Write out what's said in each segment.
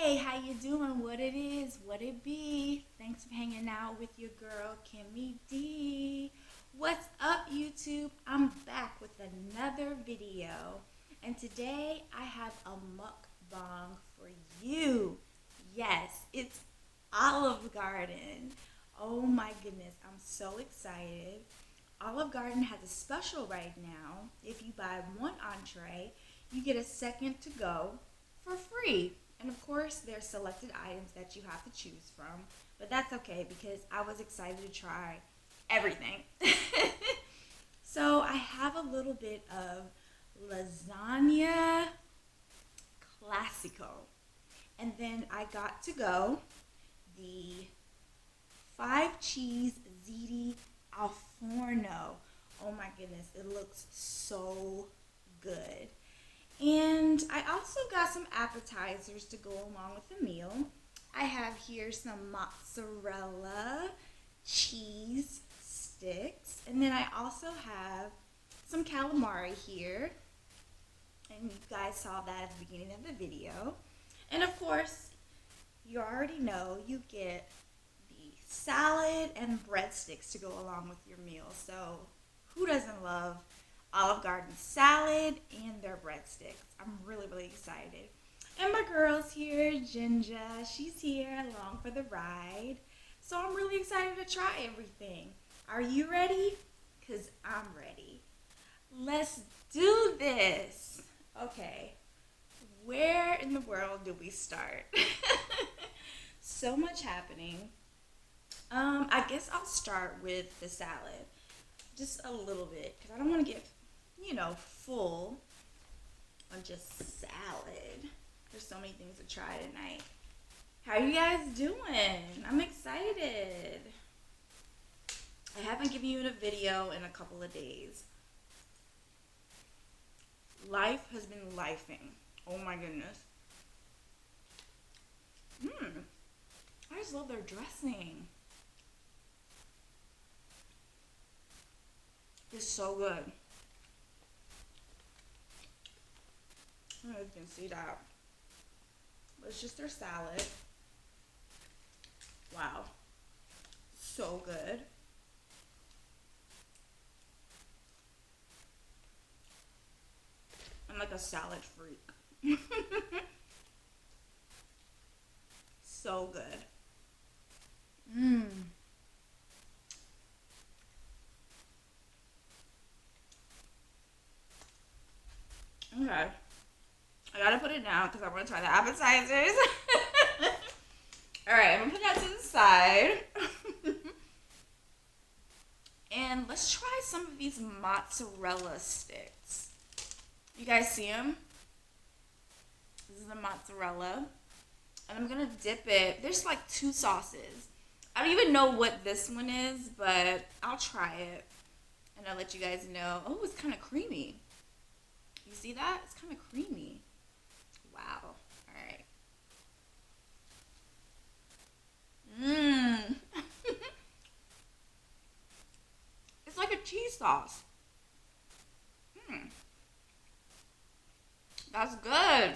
Hey, how you doing? What it is? What it be? Thanks for hanging out with your girl Kimmie Deez. What's up, YouTube? I'm back with another video, and today I have a mukbang for you. Yes, it's Olive Garden. Oh my goodness, I'm so excited. Olive Garden has a special right now. If you buy one entree, you get a second to go for free. And of course, there's selected items that you have to choose from, but that's okay because I was excited to try everything. So I have a little bit of lasagna classico, and then I got to go the 5 cheese Ziti al forno. Oh my goodness, it looks so good. And I also got some appetizers to go along with the meal. I have here some mozzarella cheese sticks. And then I also have some calamari here. And you guys saw that at the beginning of the video. And of course, you already know you get the salad and breadsticks to go along with your meal. So who doesn't love Olive Garden salad and their breadsticks? I'm really, really excited. And my girl's here, Jinja. She's here along for the ride. So I'm really excited to try everything. Are you ready? Because I'm ready. Let's do this. Okay. Where in the world do we start? So much happening. I guess I'll start with the salad. Just a little bit, because I don't want to get, full on just salad. There's so many things to try tonight. How are you guys doing? I'm excited. I haven't given you a video in a couple of days. Life has been lifing. Oh my goodness. I just love their dressing. It's so good. I don't know if you can see that. But it's just their salad. Wow. So good. I'm like a salad freak. So good. Okay. I gotta put it down because I want to try the appetizers. Alright, I'm gonna put that to the side. And let's try some of these mozzarella sticks. You guys see them? This is the mozzarella. And I'm gonna dip it. There's like 2 sauces. I don't even know what this one is, but I'll try it. And I'll let you guys know. Oh, it's kind of creamy. You see that? It's kind of creamy. Wow. Alright. It's like a cheese sauce. That's good.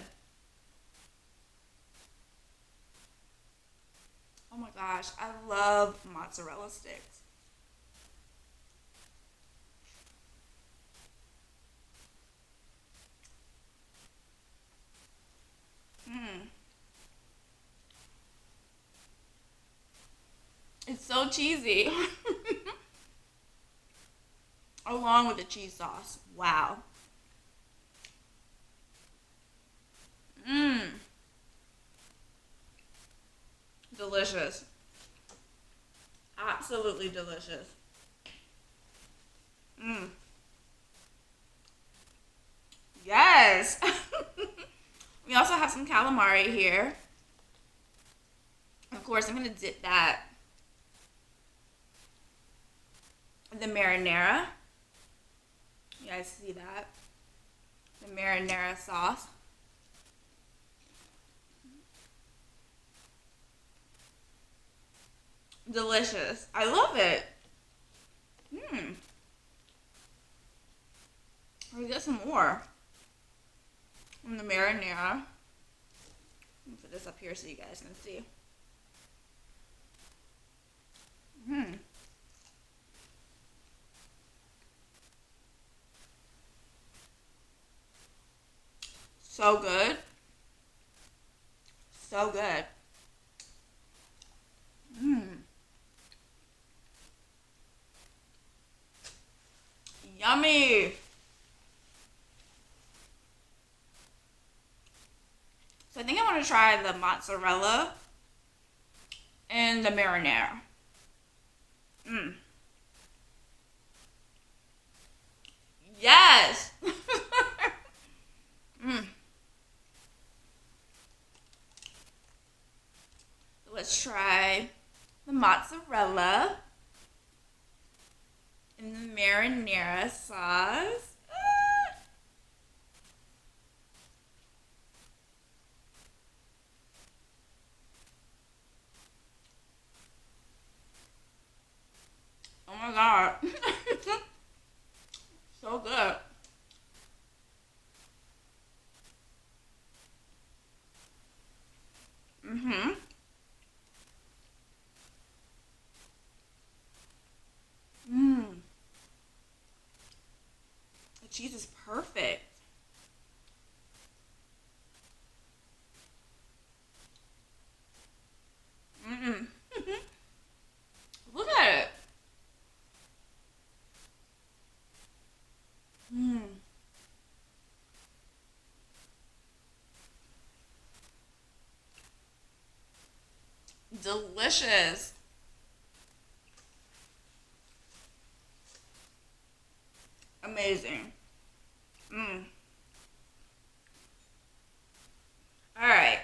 Oh my gosh, I love mozzarella sticks. It's so cheesy. Along with the cheese sauce. Wow. Delicious. Absolutely delicious. Yes. We also have some calamari here. Of course, I'm going to dip that in the marinara. You guys see that? The marinara sauce. Delicious. I love it. I'll get some more from the marinara. Let me put this up here so you guys can see. Mm. So good. So good. Mm. Yummy. So I think I want to try the mozzarella and the marinara. Mm. Yes. Mm. Let's try the mozzarella and the marinara sauce. Ah. Oh my god. So good. Mm-hmm. Mm. The cheese is perfect. Mm-mm. Look at it. Mm. Delicious. Amazing. Mm. All right.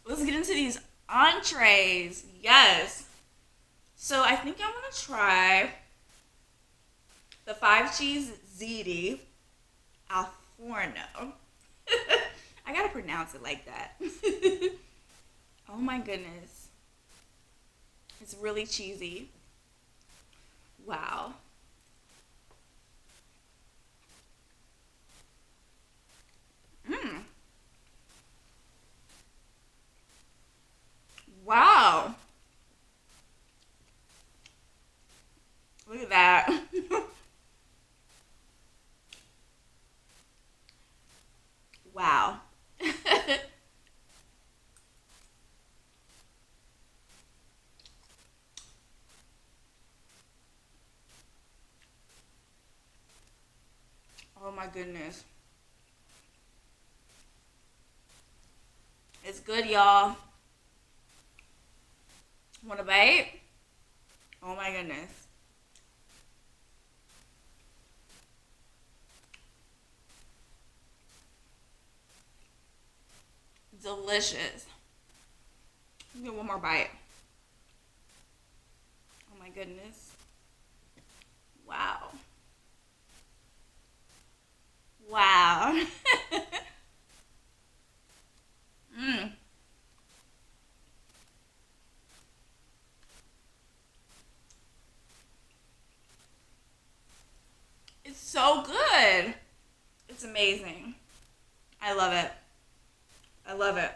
Let's get into these entrees. Yes. So I think I'm gonna try the 5 cheese ziti al forno. I gotta pronounce it like that. Oh my goodness. It's really cheesy. Wow. Mm. Wow. Look at that. Wow. Oh my goodness. It's good, y'all. Want a bite? Oh my goodness. Delicious. Get one more bite. Oh my goodness. Wow. Wow. Mm. It's so good. It's amazing. I love it. I love it.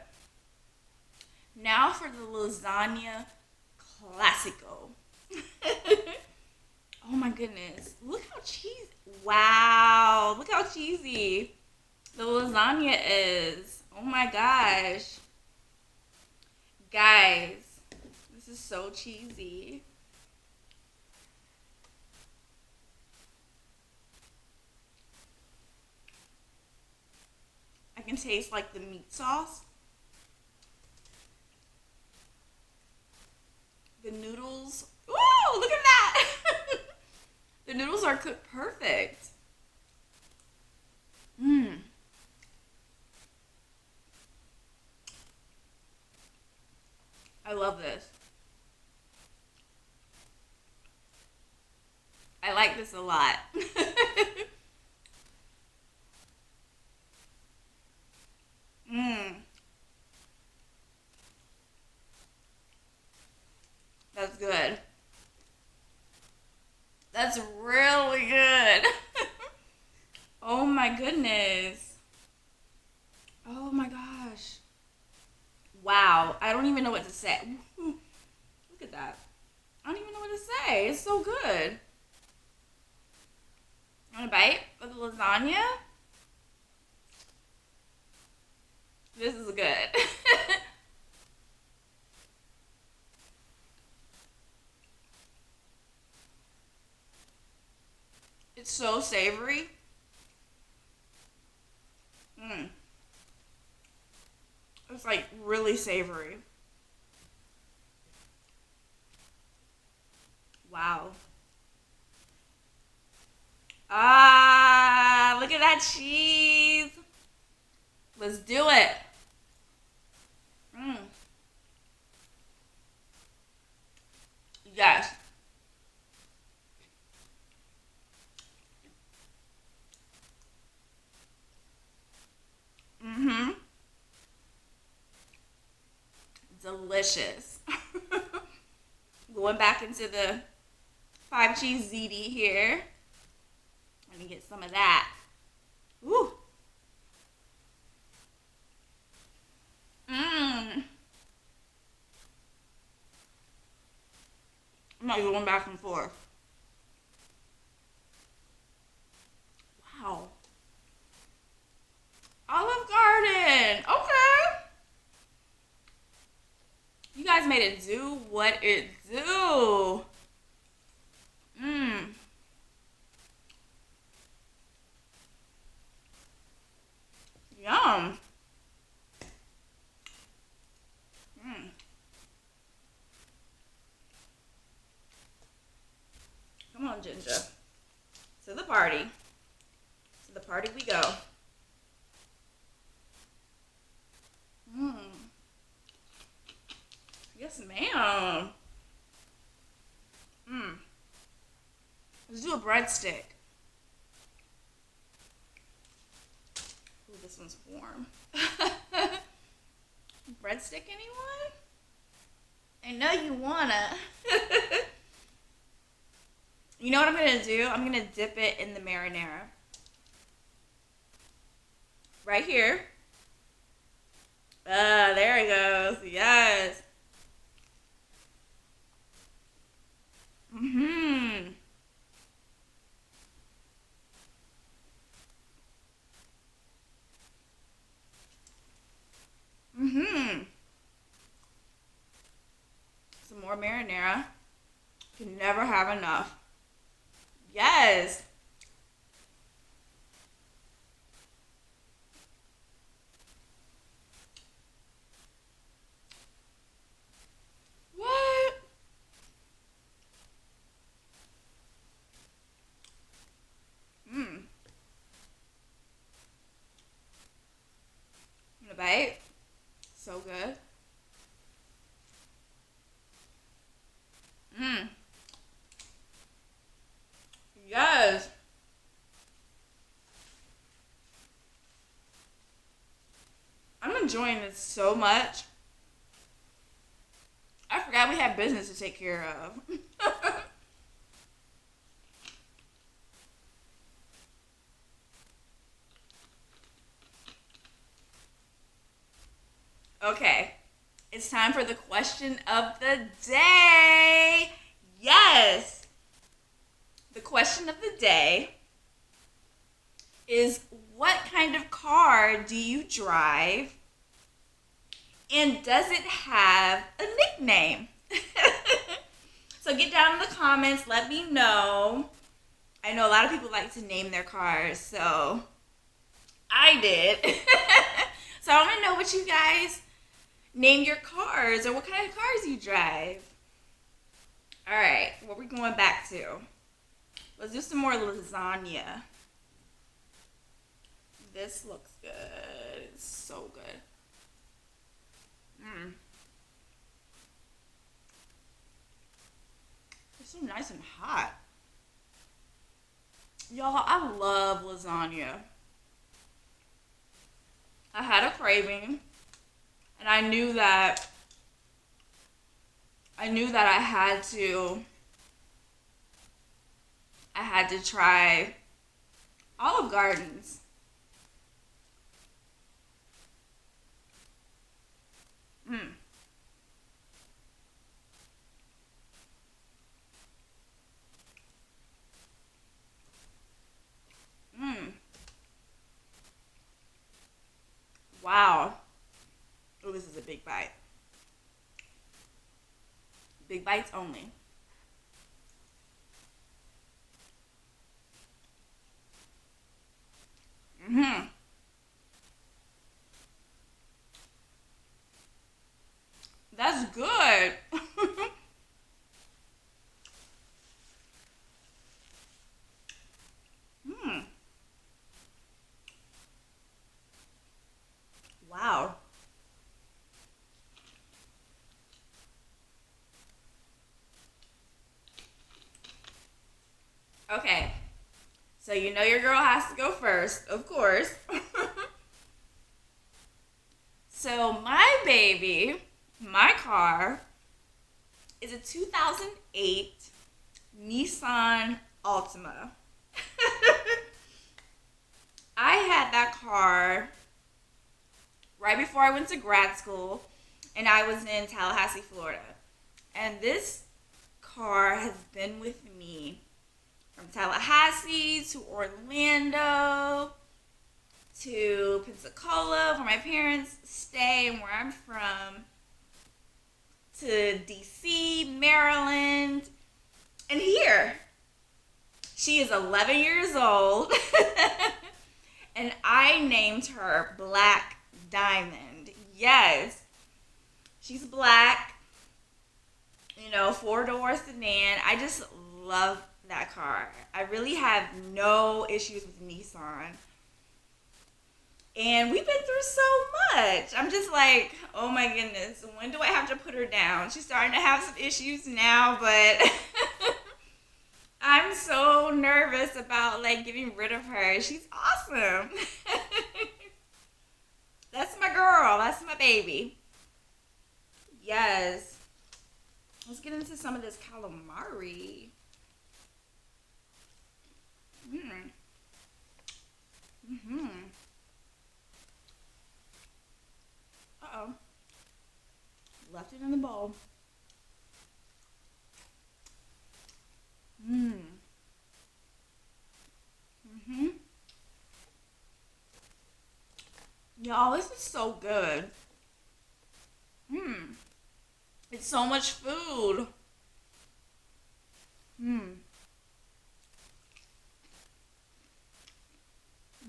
Now for the lasagna classico. Oh my goodness. Look how cheesy. Wow. Look how cheesy the lasagna is. Oh my gosh. Guys, this is so cheesy. I can taste like the meat sauce. The noodles. Ooh, look at that. The noodles are cooked perfect. Mmm. I love this. I like this a lot. Mmm. That's good. That's really good. Oh my goodness. Oh my gosh. Wow. I don't even know what to say. Look at that. I don't even know what to say. It's so good. You want a bite of the lasagna? This is good. It's so savory. Mm. It's like really savory. Wow. Ah, look at that cheese. Let's do it. Mm. Yes. Mm-hmm. Delicious. Going back into the 5 cheese ziti here. Let me get some of that. Ooh. Mmm. I'm not going back and forth. Wow. Olive Garden. Okay. You guys made it do what it do. Mmm. Yum. Mm. Come on, Ginger. To the party. To the party we go. Mmm. Yes, ma'am. Mmm. Let's do a breadstick. Ooh, this one's warm. Breadstick, anyone? I know you wanna. You know what I'm gonna do? I'm gonna dip it in the marinara. Right here. There it goes. Yes. Mm-hmm. Mm-hmm. Some more marinara. Can never have enough. Yes. What? Mmm. In a bite. So good. Mmm. Yes. I'm enjoying this so much. I forgot we had business to take care of. Okay. It's time for the question of the day. Yes. The question of the day is, what kind of car do you drive? And does it have a nickname? So get down in the comments. Let me know. I know a lot of people like to name their cars, so I did. So I want to know what you guys name your cars, or what kind of cars you drive. All right, what are we going back to? Let's do some more lasagna. This looks good. It's so good. Mmm. It's so nice and hot. Y'all, I love lasagna. I had a craving, and I knew that I had to try Olive Gardens. Mm. Mm. Wow. Oh, this is a big bite. Big bites only. Mm-hmm. That's good. Mm. Wow. Okay. So you know your girl has to go first, of course. So my baby, my car, is a 2008 Nissan Altima. I had that car right before I went to grad school, and I was in Tallahassee, Florida. And this car has been with me from Tallahassee to Orlando to Pensacola, where my parents stay and where I'm from, to DC, Maryland, and here. She is 11 years old, and I named her Black Diamond. Yes, she's black, four-door sedan. I just love that car. I really have no issues with Nissan. And we've been through so much. I'm just like, oh my goodness, when do I have to put her down? She's starting to have some issues now, but I'm so nervous about like getting rid of her. She's awesome. That's my girl. That's my baby. Yes. Let's get into some of this calamari. Mm. Mm-hmm. Uh-oh. Left it in the bowl. Mm. Mm-hmm. Y'all, this is so good. Mm. It's so much food. Mm.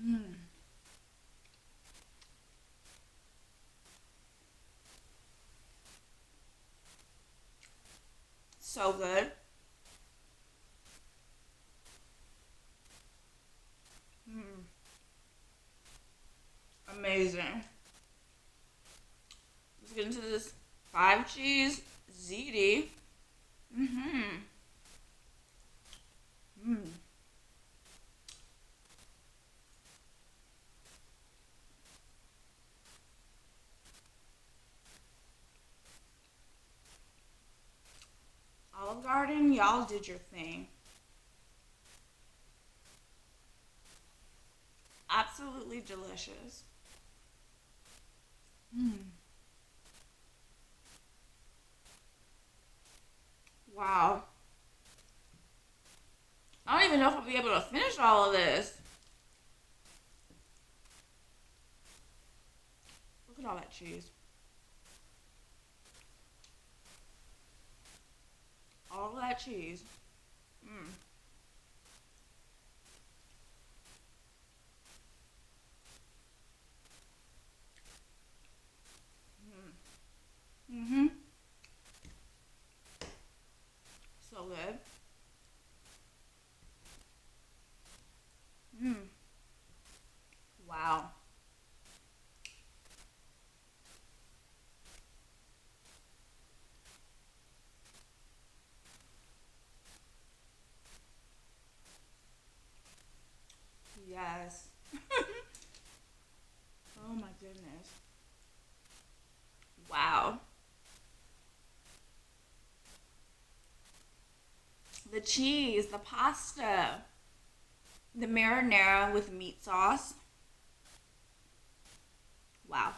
Mm. So good. Mm. Amazing. Let's get into this 5 cheese ziti. Mm-hmm. Mm. Olive Garden, y'all did your thing. Absolutely delicious. Mm. Wow. I don't even know if I'll be able to finish all of this. Look at all that cheese. All of that cheese. Mm. Mm-hmm. So good. Mm. Wow. Yes. Oh my goodness. Wow. The cheese, the pasta, the marinara with meat sauce. Wow.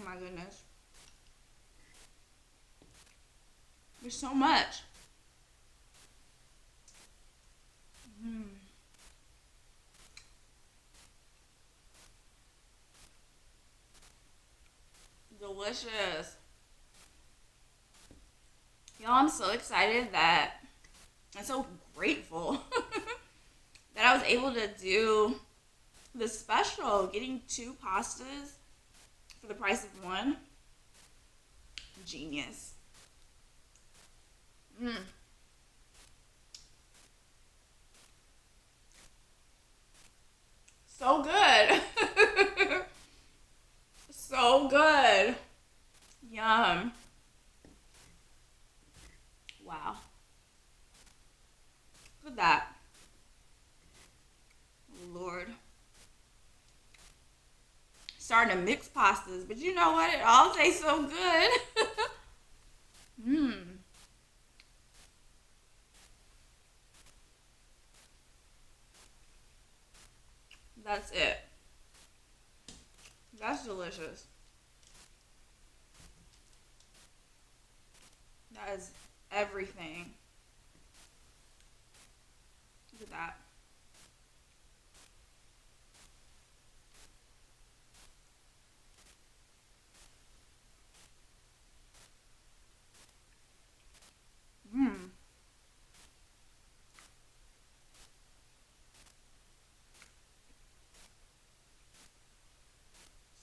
my goodness. There's so much. Delicious. Y'all, I'm so excited that I'm so grateful that I was able to do the special, getting 2 pastas for the price of 1. Genius. So good. So good. Yum. Wow. Look at that. Oh, Lord. Starting to mix pastas, but you know what? It all tastes so good. That's it. That's delicious. That is everything. Look at that.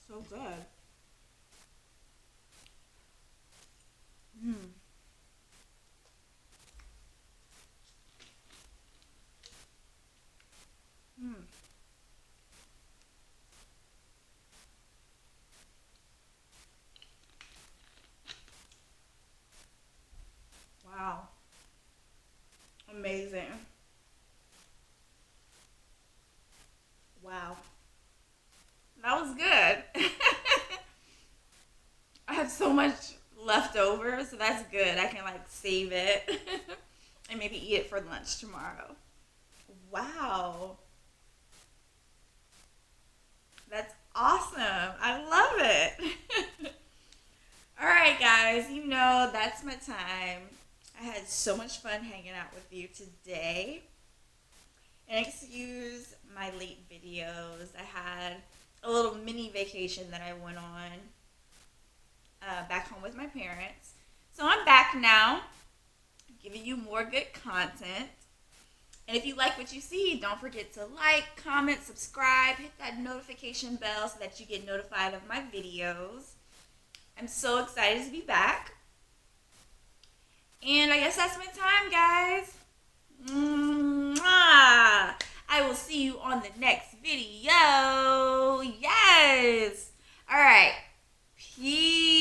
So good. Wow. Amazing. Wow. That was good. I have so much left over, so that's good. I can like save it and maybe eat it for lunch tomorrow. Wow. That's awesome. I love it. All right, guys, you know that's my time. I had so much fun hanging out with you today. And excuse my late videos. I had a little mini vacation that I went on back home with my parents. So I'm back now, giving you more good content. And if you like what you see, don't forget to like, comment, subscribe, hit that notification bell so that you get notified of my videos. I'm so excited to be back. And I guess that's my time, guys. Mwah! I will see you on the next video. Yes. All right. Peace.